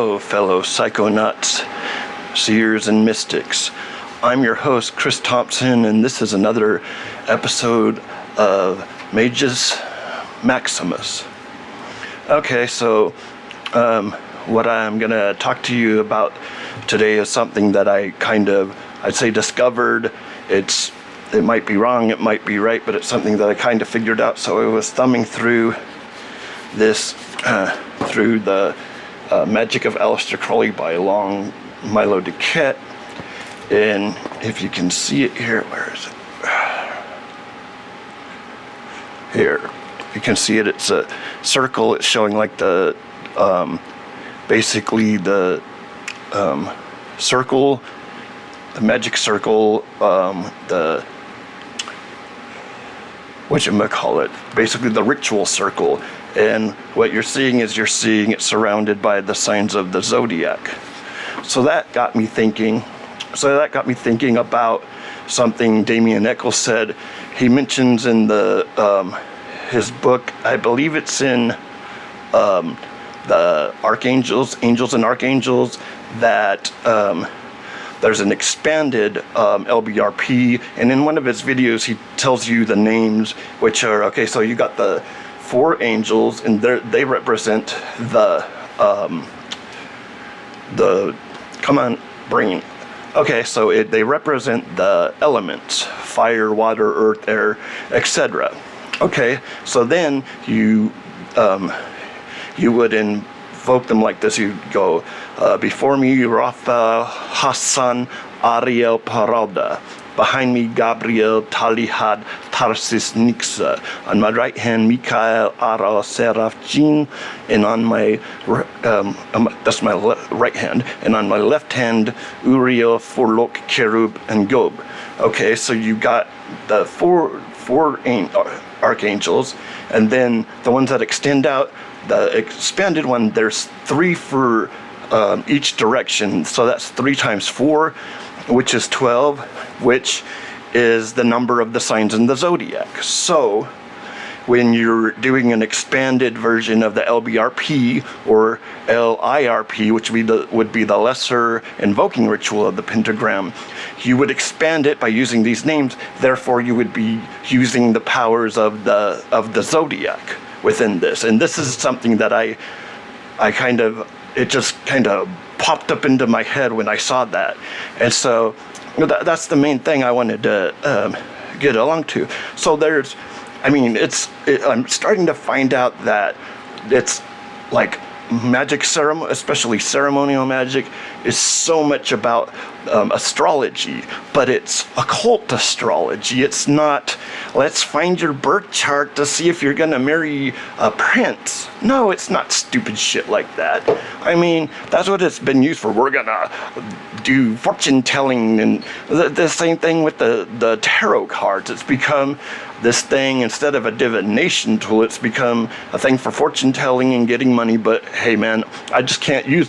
Hello, fellow psychonauts, seers, and mystics. I'm your host, Chris Thompson, and this is another episode of Magus Maximus. Okay, so what I'm going to talk to you about today is something that I'd say discovered. It might be wrong, it might be right, but it's something that I kind of figured out. So I was thumbing through this, through the Magick of Aleister Crowley by Lon Milo DuQuette, and if you can see it here, where is it? Here, you can see it. It's a circle. It's showing like the basically the circle, the magic circle, the whatchamacallit, basically the ritual circle. And what you're seeing is it surrounded by the signs of the Zodiac. So that got me thinking. About something Damien Eccles said. He mentions in the his book, I believe it's in the Archangels, Angels and Archangels, that there's an expanded LBRP, and in one of his videos he tells you the names, which are, okay, so you got the 4 angels, and they represent the come on, brain. Okay, so they represent the elements: fire, water, earth, air, etc. Okay, so then you would invoke them like this. You go, before me, Rafa, Hassan, Ariel, Paralda. Behind me, Gabriel, Talihad, Tarsis, Nixa. On my right hand, Michael, Ara, Seraph, Jean. And on my, that's my right hand. And on my left hand, Uriel, Forlok, Cherub, and Gob. Okay, so you got the four archangels. And then the ones that extend out, the expanded one, there's 3 for each direction. So that's 3 times 4, which is 12, which is the number of the signs in the Zodiac. So when you're doing an expanded version of the LBRP or LIRP, which would be the lesser invoking ritual of the pentagram, you would expand it by using these names. Therefore, you would be using the powers of the Zodiac within this. And this is something that it just kind of popped up into my head when I saw that. And so that's the main thing I wanted to get along to. So I'm starting to find out that it's like magic, especially ceremonial magic, is so much about astrology, but it's occult astrology. It's not, let's find your birth chart to see if you're going to marry a prince. No, it's not stupid shit like that. I mean, that's what it's been used for. We're going to do fortune telling, and the same thing with the tarot cards. It's become this thing, instead of a divination tool, it's become a thing for fortune telling and getting money. But hey man, I just can't use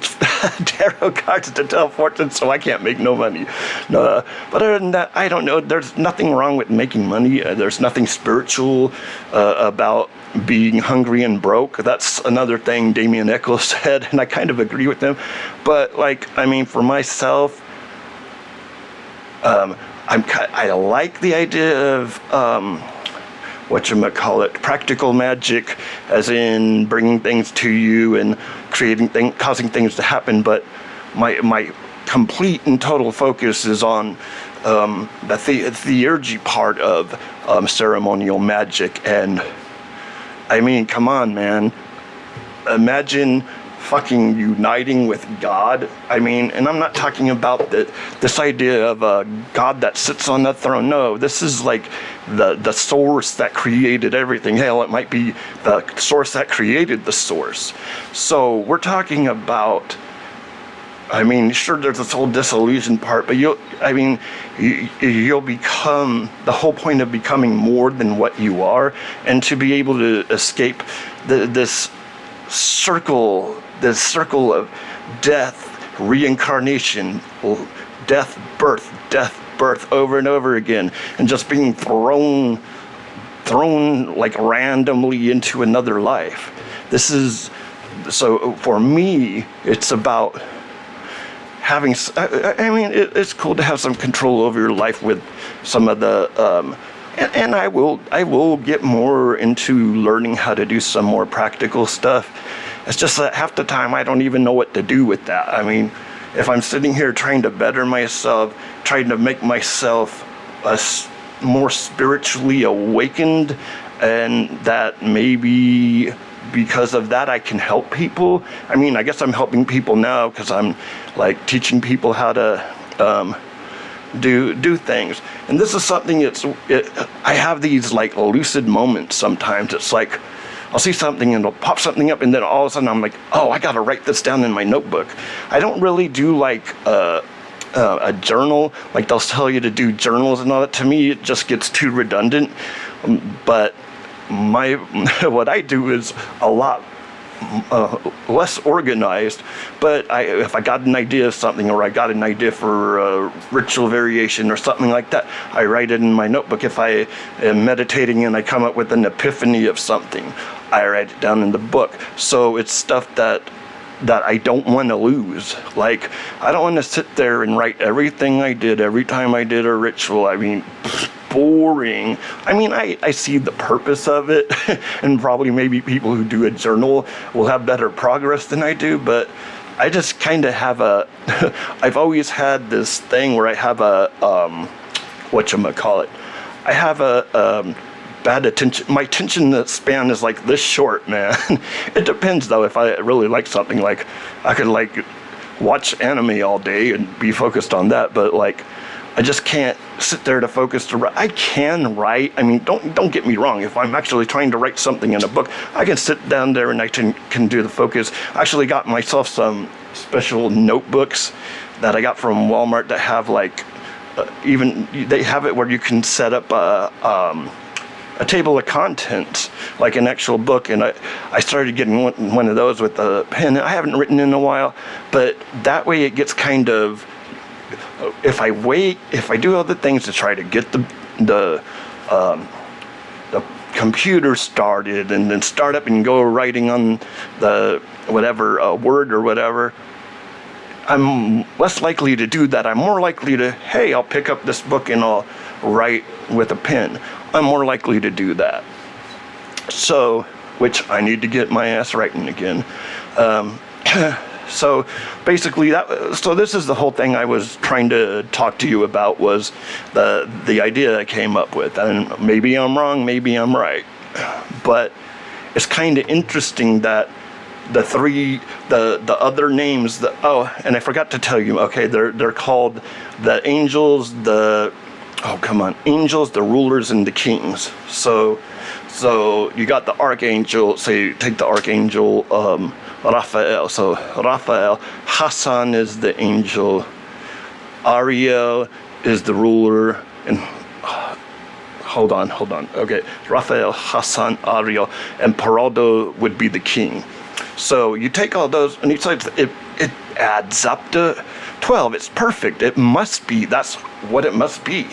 tarot cards to tell fortunes, so I can't make no money. No, but other than that, I don't know. There's nothing wrong with making money. There's nothing spiritual about being hungry and broke. That's another thing Damien Eccles said, and I kind of agree with him. But for myself, I like the idea of practical magic, as in bringing things to you and causing things to happen. But my complete and total focus is on the theurgy part of ceremonial magic. And I mean, come on, man. Imagine fucking uniting with God. I mean, and I'm not talking about this idea of a God that sits on the throne. No, this is like the source that created everything. Hell, it might be the source that created the source. So we're talking about, sure, there's this whole disillusion part, but you'll become, the whole point of becoming more than what you are, and to be able to escape this circle of death, reincarnation, death, birth over and over again, and just being thrown like randomly into another life. This is so for me, it's about having, I mean, it's cool to have some control over your life with some of the, and I will get more into learning how to do some more practical stuff. It's just that half the time I don't even know what to do with that. I mean, if I'm sitting here trying to better myself, trying to make myself more spiritually awakened, and that maybe because of that I can help people. I mean, I guess I'm helping people now because I'm like teaching people how to do things. And this is something I have these like lucid moments sometimes. It's like I'll see something and it'll pop something up, and then all of a sudden I'm like, oh, I gotta write this down in my notebook. I don't really do like a journal, like they'll tell you to do journals and all that. To me, it just gets too redundant. But what I do is a lot less organized, but if I got an idea of something, or I got an idea for a ritual variation or something like that, I write it in my notebook. If I am meditating and I come up with an epiphany of something, I write it down in the book. So it's stuff that I don't want to lose. Like, I don't want to sit there and write everything I did every time I did a ritual. I mean, boring. I mean, I see the purpose of it, and probably maybe people who do a journal will have better progress than I do, but I just kind of have I've always had this thing where I have whatchamacallit, I have bad attention. My attention span is like this short, man. It depends though. If I really like something, like I could like watch anime all day and be focused on that, but like I just can't sit there to focus to write. I can write. I mean, don't get me wrong. If I'm actually trying to write something in a book, I can sit down there and I can do the focus. I actually got myself some special notebooks that I got from Walmart that have like even they have it where you can set up a table of contents, like an actual book, and I started getting one of those with a pen. I haven't written in a while, but that way it gets kind of, if I do other things to try to get the computer started and then start up and go writing on the whatever Word or whatever, I'm less likely to do that. I'm more likely to, hey, I'll pick up this book and I'll write with a pen. I'm more likely to do that. So, which I need to get my ass writing again. So basically so this is the whole thing I was trying to talk to you about, was the idea I came up with. And maybe I'm wrong, maybe I'm right. But it's kind of interesting that the other names and I forgot to tell you, okay, they're called the angels, angels, the rulers, and the kings. So you got the archangel, say take the archangel Raphael. So Raphael, Hassan is the angel, Ariel is the ruler, and hold on. Okay, Raphael, Hassan, Ariel, and Paraldo would be the king. So you take all those, and each side it adds up to 12. It's perfect. It must be. That's what it must be.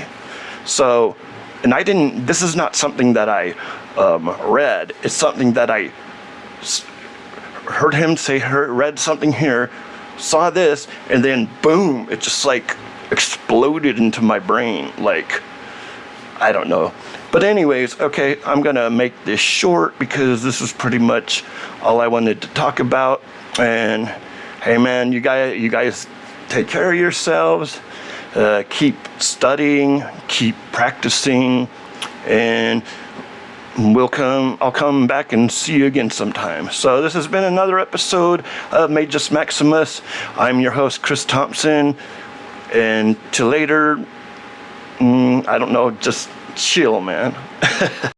So, and this is not something that I read. It's something that I heard him say, read something here, saw this, and then boom, it just like exploded into my brain. Like, I don't know. But anyways, okay, I'm gonna make this short because this is pretty much all I wanted to talk about. And hey man, you guys take care of yourselves, keep studying, keep practicing, and I'll come back and see you again sometime. So this has been another episode of Magus Maximus. I'm your host, Chris Thompson, and till later, I don't know, just chill, man.